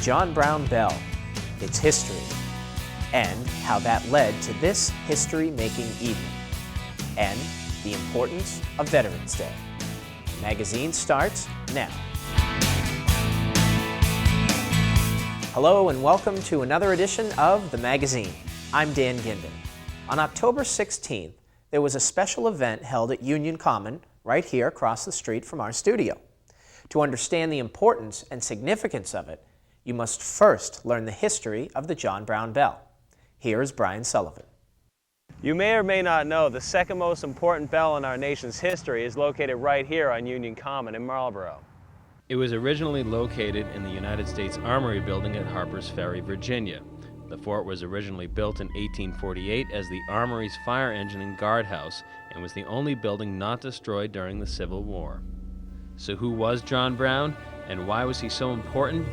John Brown Bell, its history, and how that led to this history-making evening, and the importance of Veterans Day. The magazine starts now. Hello and welcome to another edition of The Magazine. I'm Dan Ginden. On October 16th, there was a special event held at Union Common right here across the street from our studio. To understand the importance and significance of it, you must first learn the history of the John Brown Bell. Here is Brian Sullivan. You may or may not know the second most important bell in our nation's history is located right here on Union Common in Marlboro. It was originally located in the United States Armory building at Harper's Ferry, Virginia. The fort was originally built in 1848 as the Armory's fire engine and guardhouse and was the only building not destroyed during the Civil War. So who was John Brown and why was he so important?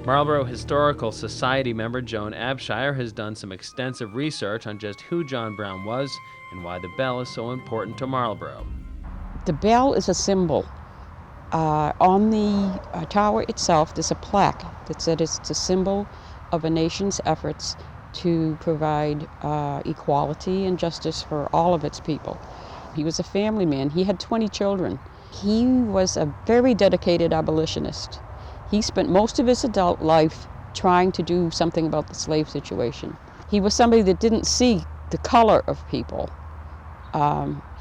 Marlboro Historical Society member Joan Abshire has done some extensive research on just who John Brown was and why the bell is so important to Marlboro. The bell is a symbol. On the tower itself, there's a plaque that said it's a symbol of a nation's efforts to provide equality and justice for all of its people. He was a family man. He had 20 children. He was a very dedicated abolitionist. He spent most of his adult life trying to do something about the slave situation. He was somebody that didn't see the color of people.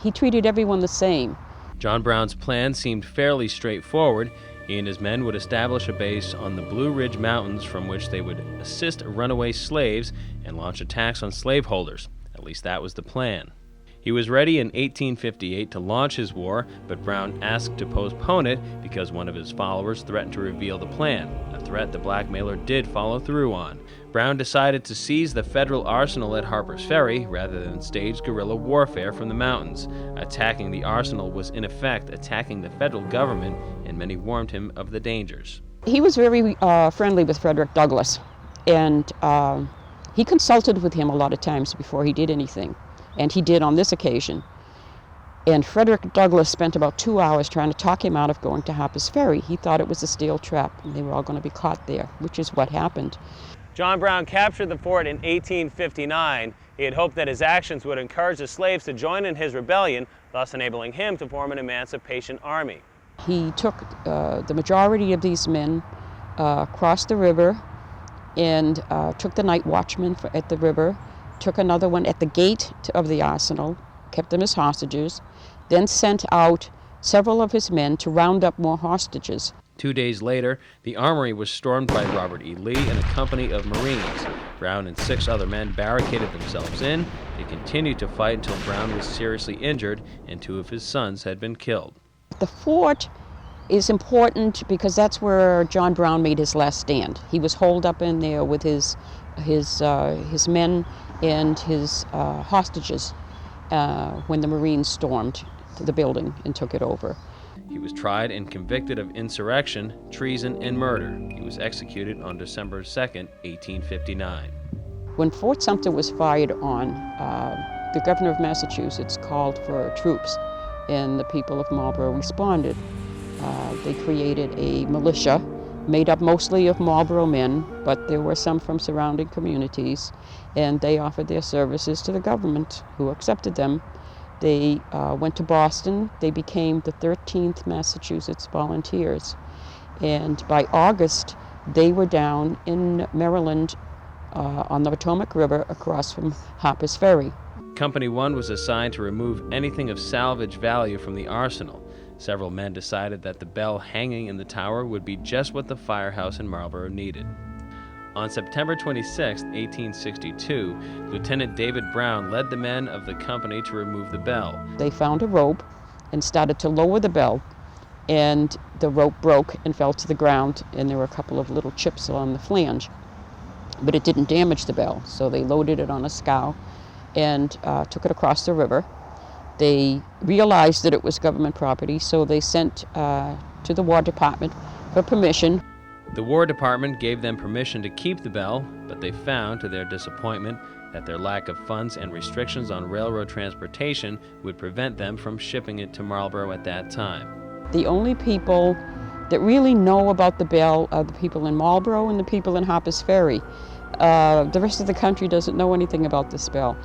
He treated everyone the same. John Brown's plan seemed fairly straightforward. He and his men would establish a base on the Blue Ridge Mountains from which they would assist runaway slaves and launch attacks on slaveholders. At least that was the plan. He was ready in 1858 to launch his war, but Brown asked to postpone it because one of his followers threatened to reveal the plan, a threat the blackmailer did follow through on. Brown decided to seize the federal arsenal at Harper's Ferry rather than stage guerrilla warfare from the mountains. Attacking the arsenal was in effect attacking the federal government, and many warned him of the dangers. He was very friendly with Frederick Douglass, and he consulted with him a lot of times before he did anything, and he did on this occasion. And Frederick Douglass spent about 2 hours trying to talk him out of going to Harper's Ferry. He thought it was a steel trap, and they were all going to be caught there, which is what happened. John Brown captured the fort in 1859. He had hoped that his actions would encourage the slaves to join in his rebellion, thus enabling him to form an emancipation army. He took the majority of these men, crossed the river, and took the night watchman at the river, took another one at the gate of the arsenal, kept them as hostages, then sent out several of his men to round up more hostages. 2 days later, the armory was stormed by Robert E. Lee and a company of Marines. Brown and 6 other men barricaded themselves in. They continued to fight until Brown was seriously injured and 2 of his sons had been killed. The fort is important because that's where John Brown made his last stand. He was holed up in there with his men and his hostages when the Marines stormed the building and took it over. He was tried and convicted of insurrection, treason, and murder. He was executed on December 2nd, 1859. When Fort Sumter was fired on, the governor of Massachusetts called for troops, and the people of Marlboro responded. They created a militia made up mostly of Marlboro men, but there were some from surrounding communities, and they offered their services to the government, who accepted them. They went to Boston. They became the 13th Massachusetts Volunteers. And by August, they were down in Maryland on the Potomac River across from Harper's Ferry. Company 1 was assigned to remove anything of salvage value from the arsenal. Several men decided that the bell hanging in the tower would be just what the firehouse in Marlboro needed. On September 26, 1862, Lieutenant David Brown led the men of the company to remove the bell. They found a rope and started to lower the bell, and the rope broke and fell to the ground, and there were a couple of little chips on the flange. But it didn't damage the bell, so they loaded it on a scow and took it across the river. They realized that it was government property, so they sent to the War Department for permission. The War Department gave them permission to keep the bell, but they found, to their disappointment, that their lack of funds and restrictions on railroad transportation would prevent them from shipping it to Marlboro at that time. The only people that really know about the bell are the people in Marlborough and the people in Harpers Ferry. The rest of the country doesn't know anything about this bell.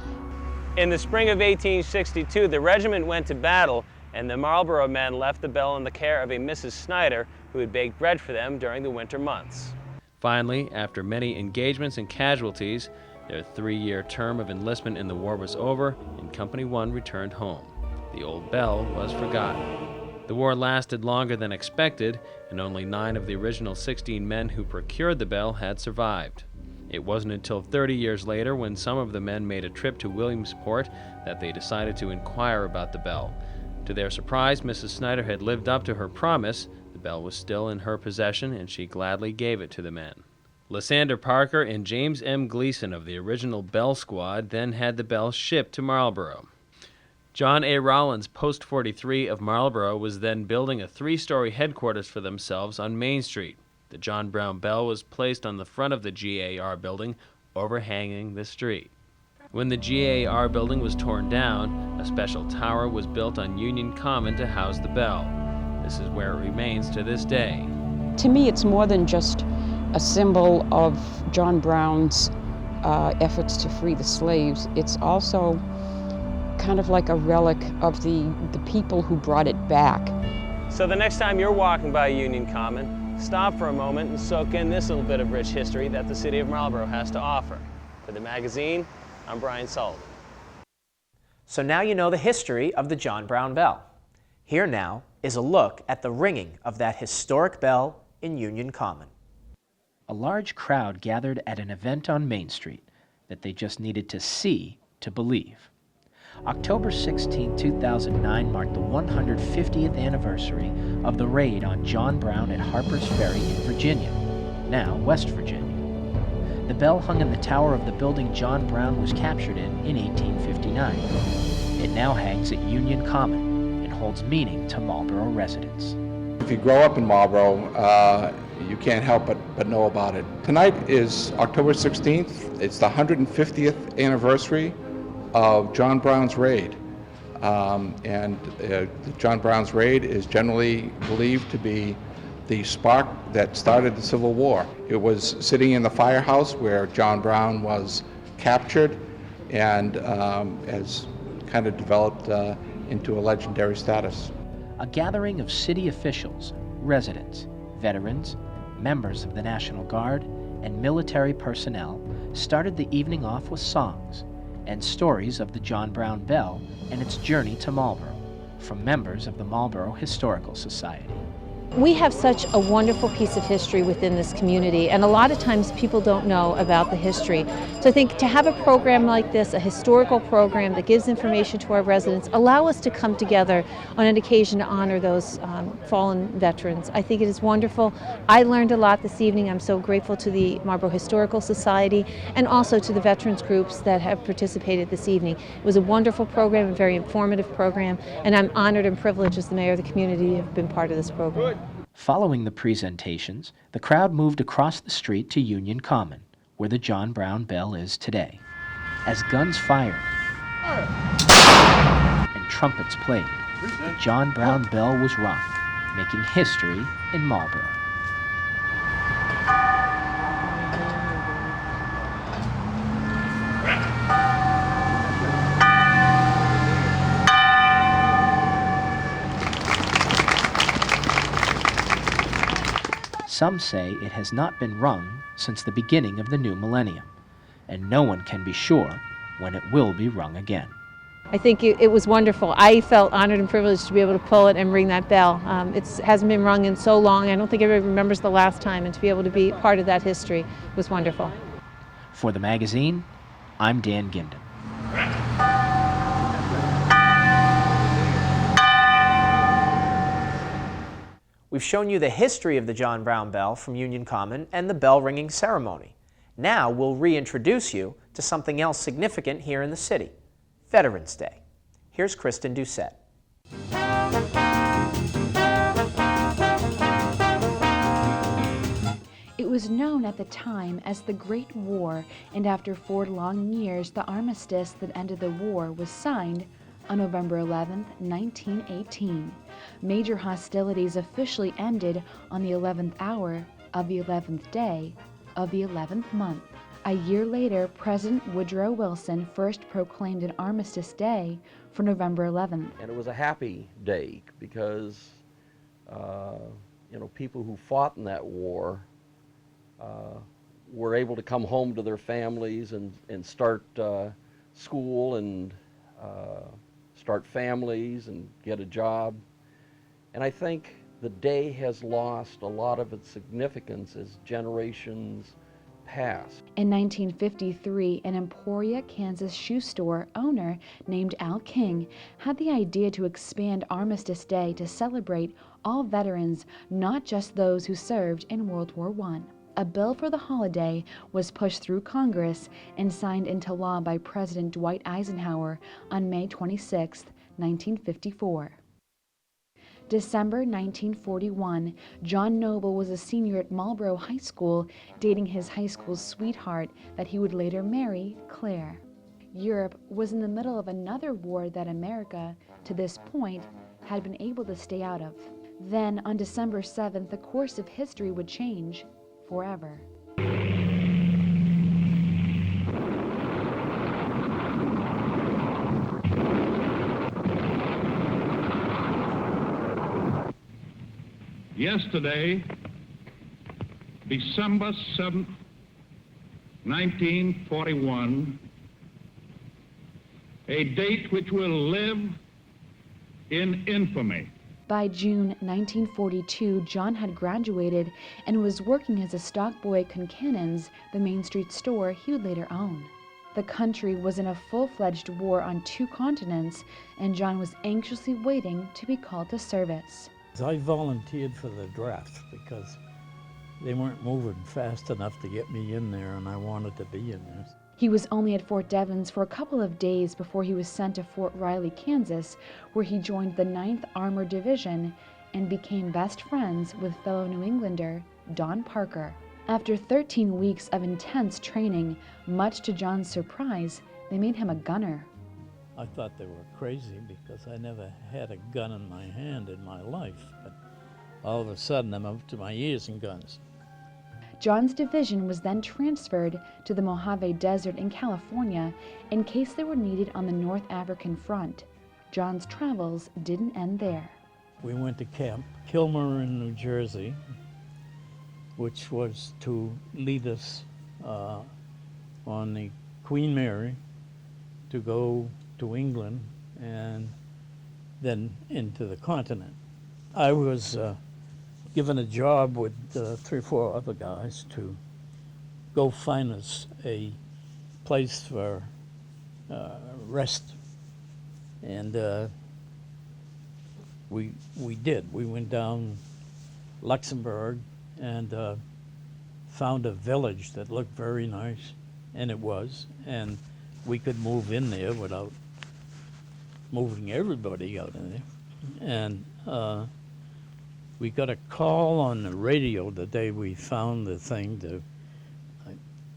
In the spring of 1862, the regiment went to battle, and the Marlborough men left the bell in the care of a Mrs. Snyder, who had baked bread for them during the winter months. Finally, after many engagements and casualties, their 3-year term of enlistment in the war was over, and Company 1 returned home. The old bell was forgotten. The war lasted longer than expected, and only 9 of the original 16 men who procured the bell had survived. It wasn't until 30 years later, when some of the men made a trip to Williamsport, that they decided to inquire about the bell. To their surprise, Mrs. Snyder had lived up to her promise. The bell was still in her possession, and she gladly gave it to the men. Lysander Parker and James M. Gleason of the original Bell Squad then had the bell shipped to Marlborough. John A. Rollins, Post 43 of Marlborough, was then building a 3-story headquarters for themselves on Main Street. The John Brown Bell was placed on the front of the GAR building, overhanging the street. When the GAR building was torn down, a special tower was built on Union Common to house the bell. This is where it remains to this day. To me, it's more than just a symbol of John Brown's efforts to free the slaves. It's also kind of like a relic of the people who brought it back. So the next time you're walking by Union Common, stop for a moment and soak in this little bit of rich history that the city of Marlborough has to offer. For the magazine, I'm Brian Sullivan. So now you know the history of the John Brown Bell. Here now is a look at the ringing of that historic bell in Union Common. A large crowd gathered at an event on Main Street that they just needed to see to believe. October 16, 2009 marked the 150th anniversary of the raid on John Brown at Harpers Ferry in Virginia, now West Virginia. The bell hung in the tower of the building John Brown was captured in 1859. It now hangs at Union Common and holds meaning to Marlborough residents. If you grow up in Marlborough, you can't help but know about it. Tonight is October 16th. It's the 150th anniversary of John Brown's raid. John Brown's raid is generally believed to be the spark that started the Civil War. It was sitting in the firehouse where John Brown was captured and has kind of developed into a legendary status. A gathering of city officials, residents, veterans, members of the National Guard, and military personnel started the evening off with songs and stories of the John Brown Bell and its journey to Marlborough from members of the Marlborough Historical Society. We have such a wonderful piece of history within this community, and a lot of times people don't know about the history. So I think to have a program like this, a historical program that gives information to our residents, allow us to come together on an occasion to honor those fallen veterans. I think it is wonderful. I learned a lot this evening. I'm so grateful to the Marlborough Historical Society and also to the veterans groups that have participated this evening. It was a wonderful program, a very informative program, and I'm honored and privileged as the mayor of the community to have been part of this program. Following the presentations, the crowd moved across the street to Union Common, where the John Brown Bell is today. As guns fired and trumpets played, the John Brown Bell was rung, making history in Marlborough. Some say it has not been rung since the beginning of the new millennium, and no one can be sure when it will be rung again. I think it was wonderful. I felt honored and privileged to be able to pull it and ring that bell. It hasn't been rung in so long. I don't think everybody remembers the last time, and to be able to be part of that history was wonderful. For the magazine, I'm Dan Ginden. We've shown you the history of the John Brown Bell from Union Common and the bell ringing ceremony. Now we'll reintroduce you to something else significant here in the city, Veterans Day. Here's Kristen Doucette. It was known at the time as the Great War, and after 4 long years, the armistice that ended the war was signed on November 11, 1918. Major hostilities officially ended on the 11th hour of the 11th day of the 11th month. A year later, President Woodrow Wilson first proclaimed an Armistice Day for November 11th. And it was a happy day because, people who fought in that war were able to come home to their families and start school and start families and get a job. And I think the day has lost a lot of its significance as generations pass. In 1953, an Emporia, Kansas shoe store owner named Al King had the idea to expand Armistice Day to celebrate all veterans, not just those who served in World War I. A bill for the holiday was pushed through Congress and signed into law by President Dwight Eisenhower on May 26, 1954. December 1941, John Noble was a senior at Marlborough High School, dating his high school sweetheart that he would later marry, Claire. Europe was in the middle of another war that America, to this point, had been able to stay out of. Then, on December 7th, the course of history would change forever. Yesterday, December 7th, 1941, a date which will live in infamy. By June 1942, John had graduated and was working as a stockboy at Conkinen's, the Main Street store he would later own. The country was in a full-fledged war on 2 continents, and John was anxiously waiting to be called to service. I volunteered for the draft because they weren't moving fast enough to get me in there, and I wanted to be in there. He was only at Fort Devens for a couple of days before he was sent to Fort Riley, Kansas, where he joined the 9th Armored Division and became best friends with fellow New Englander Don Parker. After 13 weeks of intense training, much to John's surprise, they made him a gunner. I thought they were crazy because I never had a gun in my hand in my life, but all of a sudden I'm up to my ears in guns. John's division was then transferred to the Mojave Desert in California in case they were needed on the North African front. John's travels didn't end there. We went to Camp Kilmer in New Jersey, which was to lead us on the Queen Mary to go to England and then into the continent. I was given a job with 3 or 4 other guys to go find us a place for rest, and we did. We went down Luxembourg and found a village that looked very nice, and it was, and we could move in there without moving everybody out in there. And we got a call on the radio the day we found the thing to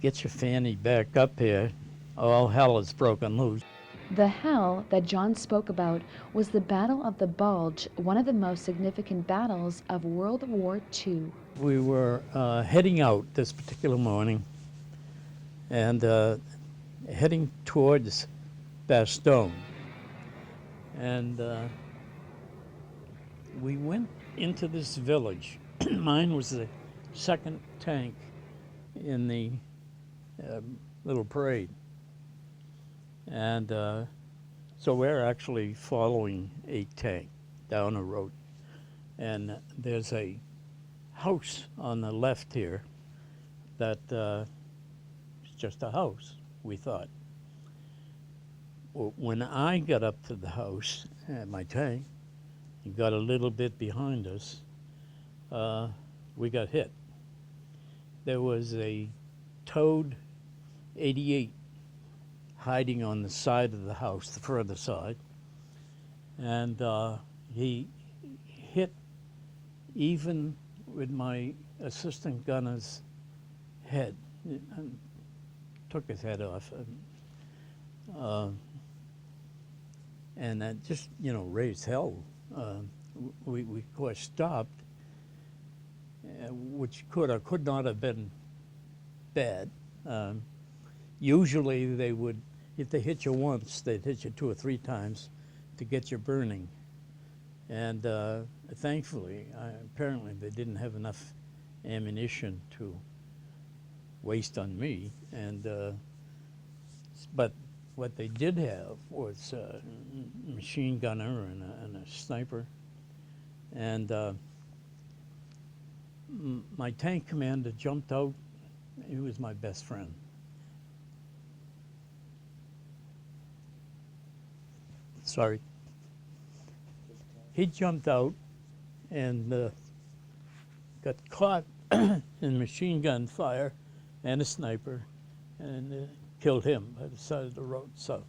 get your fanny back up here. All hell is broken loose. The hell that John spoke about was the Battle of the Bulge, one of the most significant battles of World War II. We were heading out this particular morning and heading towards Bastogne. And we went into this village. Mine was the second tank in the little parade. And so we're actually following a tank down a road. And there's a house on the left here that is just a house, we thought. Well, when I got up to the house at my tank and got a little bit behind us, we got hit. There was a towed 88 hiding on the side of the house, the further side, and he hit even with my assistant gunner's head, and took his head off. and that just, raised hell. We of course stopped, which could or could not have been bad. Usually they would, if they hit you once, they'd hit you 2 or 3 times to get you burning. And thankfully, apparently they didn't have enough ammunition to waste on me. And but what they did have was a machine gunner and a sniper. And my tank commander jumped out. He was my best friend. Sorry. He jumped out and got caught in machine gun fire and a sniper, and killed him by the side of the road. So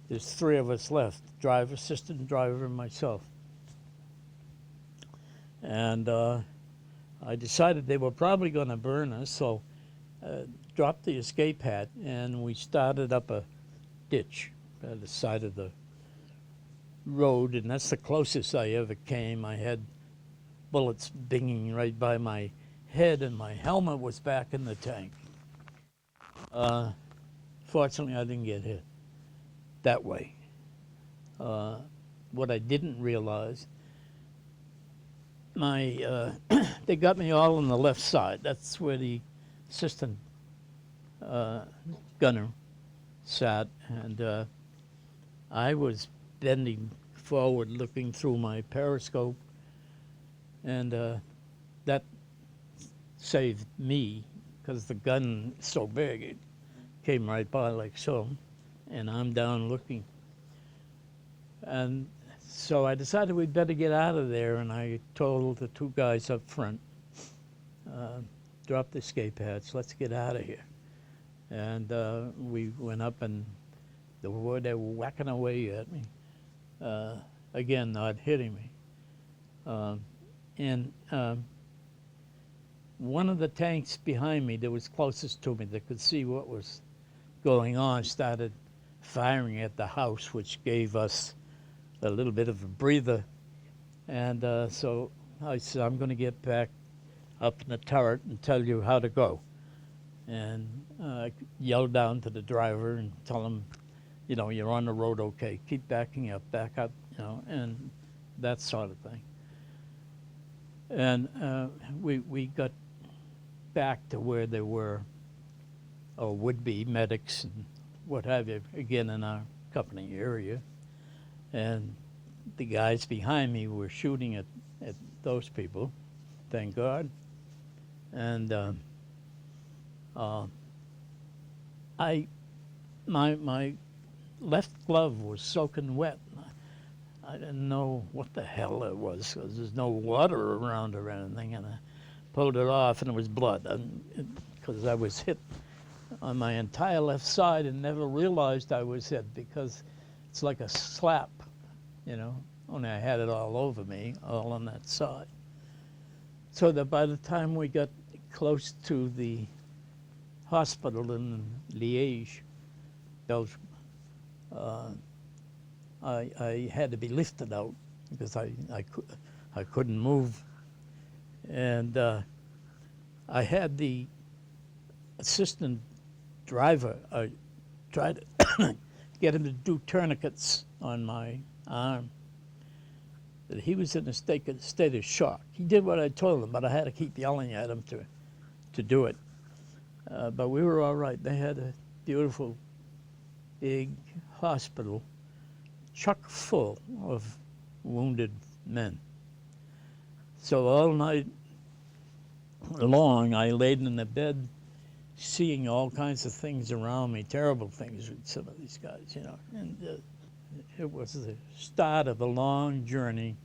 there's 3 of us left, driver, assistant driver, and myself. And I decided they were probably going to burn us, so dropped the escape hatch, and we started up a ditch by the side of the road, and that's the closest I ever came. I had bullets dinging right by my head, and my helmet was back in the tank. Fortunately, I didn't get hit that way. What I didn't realize, they got me all on the left side. That's where the assistant gunner sat, and I was bending forward looking through my periscope, and that saved me because the gun is so big, it came right by like so, and I'm down looking. And so I decided we'd better get out of there, and I told the 2 guys up front, drop the escape hatch, let's get out of here. And we went up, and they were whacking away at me. Again, not hitting me. And one of the tanks behind me that was closest to me that could see what was going on started firing at the house, which gave us a little bit of a breather. And so I said, I'm going to get back up in the turret and tell you how to go. And I yelled down to the driver and tell him, you're on the road okay, keep backing up, back up, and that sort of thing. And we got back to where there were, or would be, medics and what have you, again in our company area. And the guys behind me were shooting at those people, thank God. And my left glove was soaking wet. I didn't know what the hell it was because there's no water around or anything, and I pulled it off and it was blood because I was hit on my entire left side and never realized I was hit because it's like a slap, only I had it all over me, all on that side. So that by the time we got close to the hospital in Liège, Belgium, I had to be lifted out because I couldn't move. And I had the assistant driver, I tried to get him to do tourniquets on my arm. He was in a state of shock. He did what I told him, but I had to keep yelling at him to do it. But we were all right. They had a beautiful, big hospital, chock full of wounded men. So all night long, I laid in the bed, seeing all kinds of things around me, terrible things with some of these guys, And it was the start of a long journey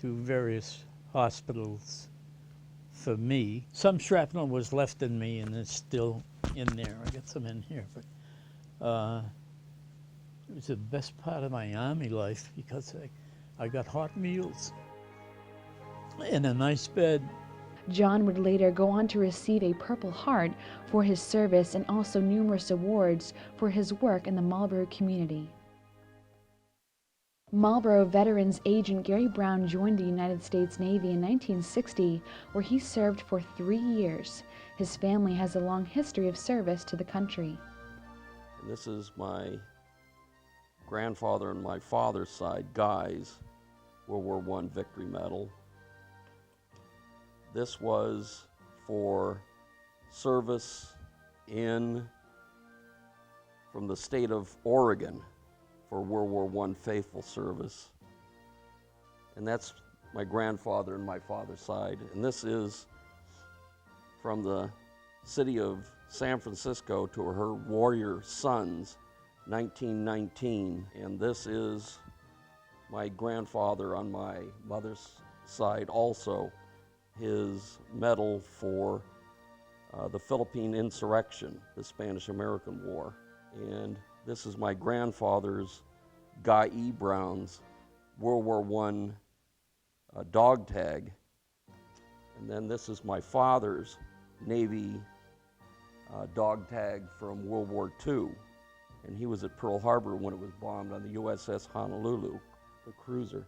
to various hospitals for me. Some shrapnel was left in me, and it's still in there. I got some in here, but it was the best part of my Army life because I got hot meals and a nice bed. John would later go on to receive a Purple Heart for his service and also numerous awards for his work in the Marlborough community. Marlboro Veterans Agent Gary Brown joined the United States Navy in 1960, where he served for 3 years. His family has a long history of service to the country. And this is my grandfather on my father's side, Guy's World War I Victory Medal. This was for service from the state of Oregon for World War I faithful service. And that's my grandfather and my father's side. And this is from the city of San Francisco to her warrior sons, 1919. And this is my grandfather on my mother's side also, his medal for the Philippine insurrection, the Spanish-American War. And this is my grandfather's, Guy E. Brown's, World War I dog tag. And then this is my father's Navy dog tag from World War II. And he was at Pearl Harbor when it was bombed on the USS Honolulu, the cruiser.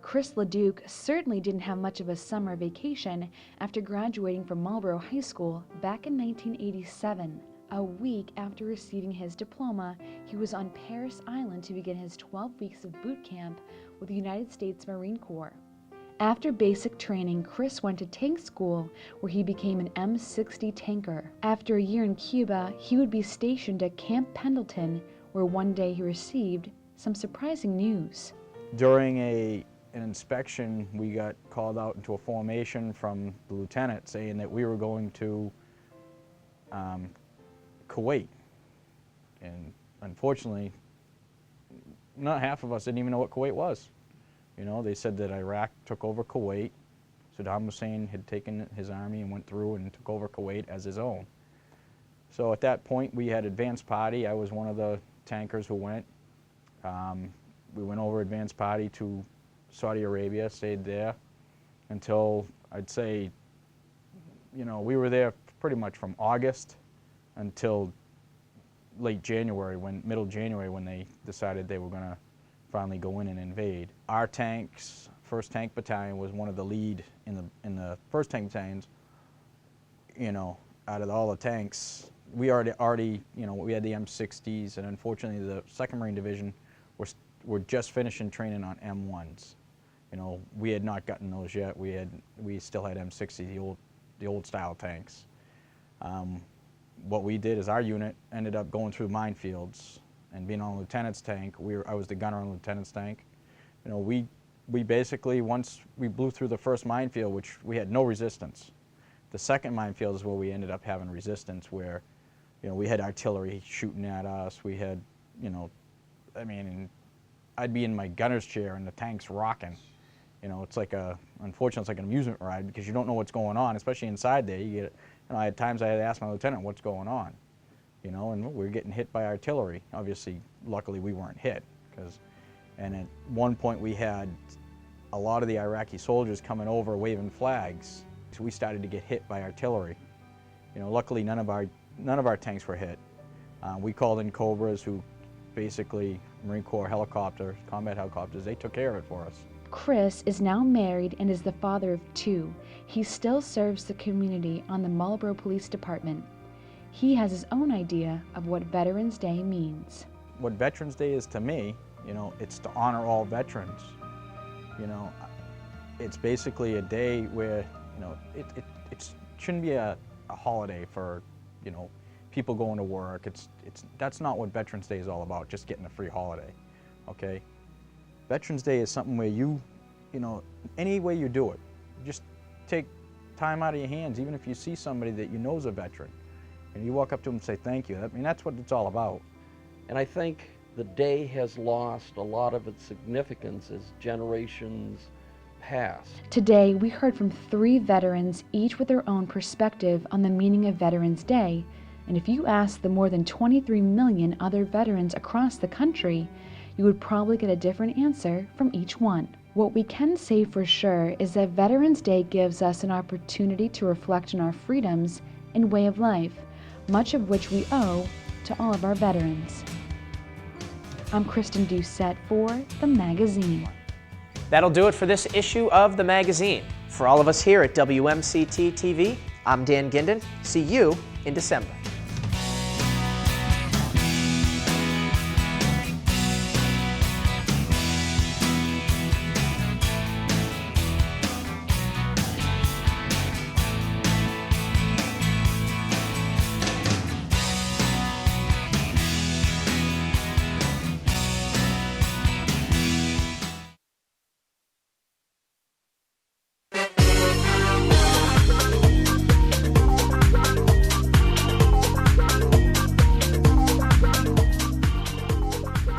Chris LeDuc certainly didn't have much of a summer vacation after graduating from Marlboro High School back in 1987. A week after receiving his diploma, he was on Parris Island to begin his 12 weeks of boot camp with the United States Marine Corps. After basic training, Chris went to tank school, where he became an M60 tanker. After a year in Cuba, he would be stationed at Camp Pendleton, where one day he received some surprising news. During an inspection, we got called out into a formation from the lieutenant saying that we were going to Kuwait. And unfortunately, not half of us didn't even know what Kuwait was. You know, they said that Iraq took over Kuwait. Saddam Hussein had taken his army and went through and took over Kuwait as his own. So at that point, we had advance party. I was one of the tankers who went. We went over advance party to Saudi Arabia, stayed there until, I'd say, you know, we were there pretty much from August until late January, middle January, when they decided they were going to finally go in and invade. Our tanks, 1st Tank Battalion, was one of the lead in the 1st Tank Battalions. You know, out of all the tanks, we already, you know, we had the M60s, and unfortunately the 2nd Marine Division were just finishing training on M1s. You know, we had not gotten those yet. We still had M60, the old style tanks. What we did is our unit ended up going through minefields and being on a lieutenant's tank. I was the gunner on the lieutenant's tank. You know, we basically, once we blew through the first minefield, which we had no resistance. The second minefield is where we ended up having resistance, where, you know, we had artillery shooting at us. We had, you know, I mean, I'd be in my gunner's chair and the tank's rocking. You know, it's like unfortunately, it's like an amusement ride because you don't know what's going on, especially inside there. You know, I had times I had to ask my lieutenant what's going on, you know, and we were getting hit by artillery. Obviously, luckily we weren't hit, and at one point we had a lot of the Iraqi soldiers coming over waving flags, so we started to get hit by artillery. You know, luckily none of our tanks were hit. We called in Cobras, who basically Marine Corps helicopters, combat helicopters, they took care of it for us. Chris is now married and is the father of 2. He still serves the community on the Marlboro Police Department. He has his own idea of what Veterans Day means. What Veterans Day is to me, you know, it's to honor all veterans. You know, it's basically a day where, you know, it shouldn't be a holiday for, you know, people going to work. That's not what Veterans Day is all about, just getting a free holiday, okay? Veterans Day is something where you know, any way you do it, just take time out of your hands, even if you see somebody that you know is a veteran, and you walk up to them and say thank you. I mean, that's what it's all about. And I think the day has lost a lot of its significance as generations pass. Today, we heard from 3 veterans, each with their own perspective on the meaning of Veterans Day. And if you ask the more than 23 million other veterans across the country, you would probably get a different answer from each one. What we can say for sure is that Veterans Day gives us an opportunity to reflect on our freedoms and way of life, much of which we owe to all of our veterans. I'm Kristen Doucette for The Magazine. That'll do it for this issue of The Magazine. For all of us here at WMCT-TV, I'm Dan Ginden. See you in December.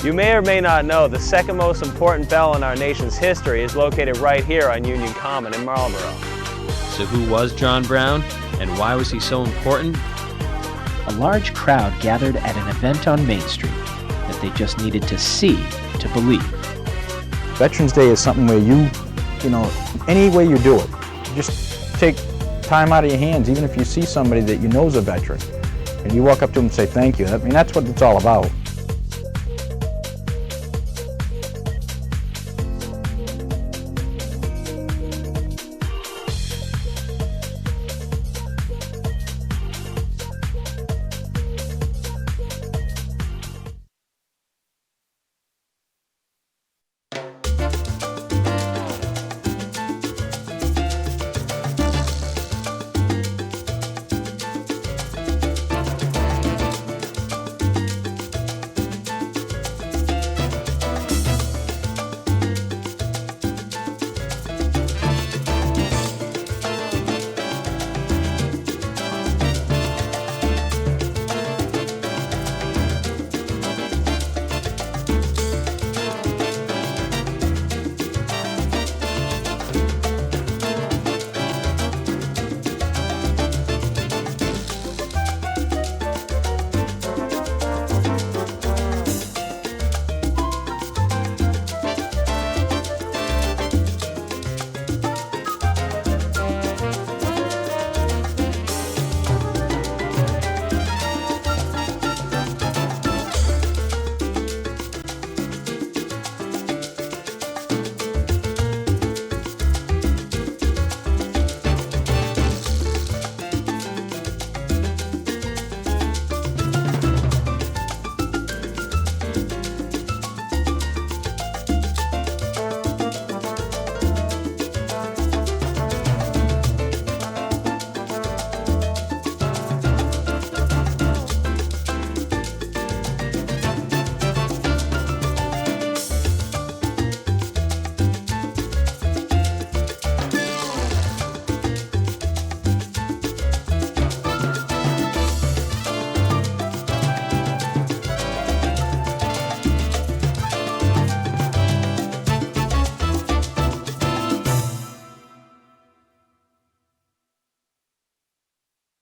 You may or may not know the second most important bell in our nation's history is located right here on Union Common in Marlboro. So who was John Brown, and why was he so important? A large crowd gathered at an event on Main Street that they just needed to see to believe. Veterans Day is something where you know, any way you do it, just take time out of your hands, even if you see somebody that you know is a veteran, and you walk up to them and say thank you. I mean, that's what it's all about.